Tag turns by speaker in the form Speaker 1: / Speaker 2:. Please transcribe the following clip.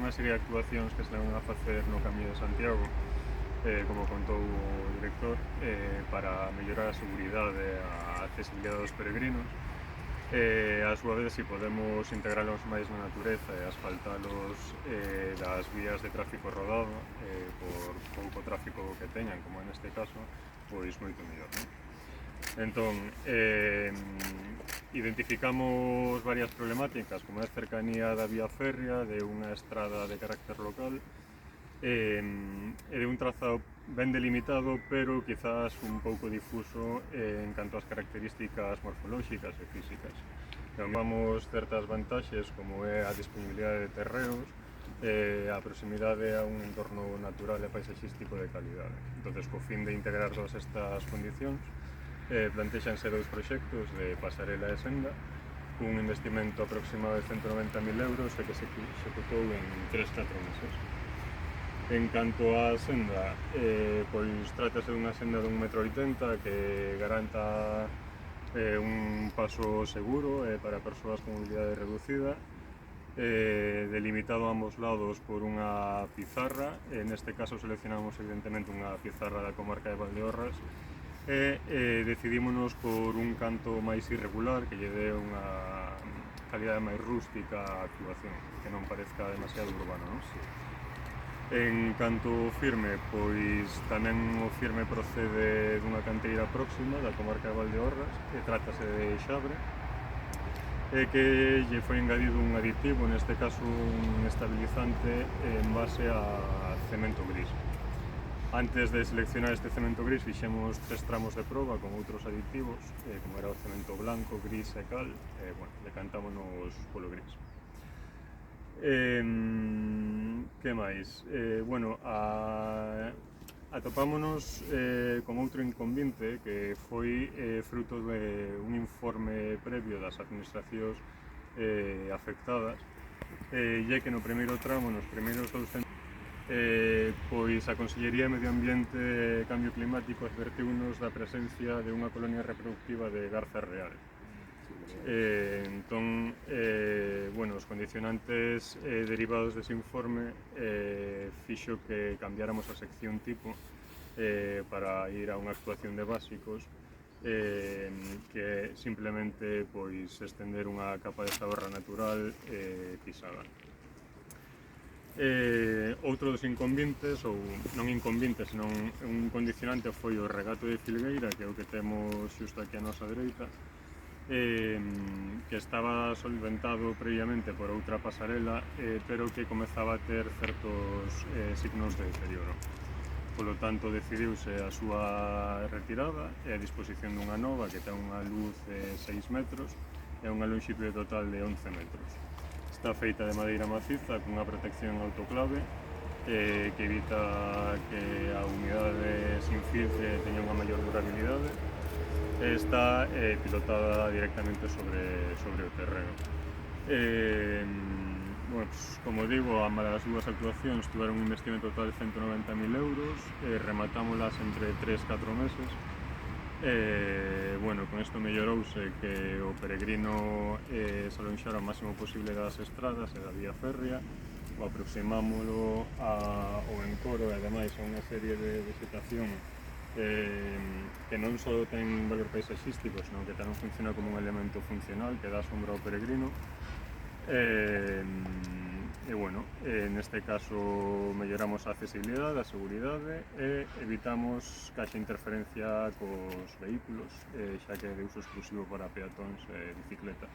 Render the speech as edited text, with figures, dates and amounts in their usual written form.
Speaker 1: unha serie de actuacións que se van a facer no Camiño de Santiago, como contou o director, para mellorar a seguridade e a accesibilidade dos peregrinos. A súa vez, si podemos integralos máis na natureza e asfaltalos das vías de tráfico rodado, por pouco tráfico que teñan, como neste caso, pois moito mellor, non? Entón, identificamos varias problemáticas, como a cercanía da vía férrea, de unha estrada de carácter local, e de un trazado ben delimitado, pero quizás un pouco difuso en canto ás características morfolóxicas e físicas. Vamos certas vantaxes, como é a disponibilidade de terreos, a proximidade a un entorno natural e paisaxístico de calidade. Entón, co fin de integrar todas estas condicións, plantexanse dous proxectos de pasarela e senda, cun investimento aproximado de 190.000 euros e que se executou en 3-4 meses. En canto á senda, pois trátase dunha senda de 1,80 m que garanta un paso seguro para persoas con mobilidade reducida, delimitado a ambos lados por unha pizarra. Neste caso seleccionamos evidentemente unha pizarra da comarca de Valdeorras, e decidímonos por un canto máis irregular que lle dé unha calidade máis rústica á actuación, que non parezca demasiado urbano, non? En canto ao firme, pois tamén o firme procede dunha canteira próxima da comarca de Valdeorras, e trátase de xabre, e que lle foi engadido un aditivo, neste caso un estabilizante en base a cemento gris. Antes de seleccionar este cemento gris fixemos 3 tramos de proba con outros aditivos, como era o cemento blanco, gris e cal, e decantámonos polo gris. Que máis? Atopámonos con outro inconvinte que foi fruto de un informe previo das administracións afectadas, e que no primeiro tramo, nos primeiros 200, pois a Consellería de Medio Ambiente e Cambio Climático advertiunos da presencia de unha colonia reproductiva de garza real. Entón, os condicionantes derivados dese informe fixo que cambiáramos a sección tipo para ir a unha actuación de básicos, que simplemente pois estender unha capa de zaborra natural pisada. Outro dos inconvenientes, ou non inconvenientes, senón un condicionante, foi o regato de Filgueira, que é o que temos xusto aquí a nosa dereita, que estaba solventado previamente por outra pasarela, pero que comezaba a ter certos signos de deterioro. Polo tanto, decidiuse a súa retirada e a disposición dunha nova que ten unha luz de 6 metros e unha longitude total de 11 metros. Está feita de madeira maciza cunha protección autoclave que evita que a humidade se infiltre e teña unha maior durabilidade, e está pilotada directamente sobre o terreno. Como digo, ambas as dúas actuacións tiveron un investimento total de 190.000 euros, rematámolas entre 3-4 meses. Con isto mellorouse que o peregrino se alonxara o máximo posible das estradas e da vía férrea, o aproximámolo ao encoro e ademais a unha serie de vegetación que non só ten valor paisaxístico, senón que tamén funciona como un elemento funcional que dá sombra ao peregrino. Neste caso melloramos a accesibilidade, a seguridade e evitamos que haxa interferencia cos vehículos, xa que é de uso exclusivo para peatóns e bicicletas.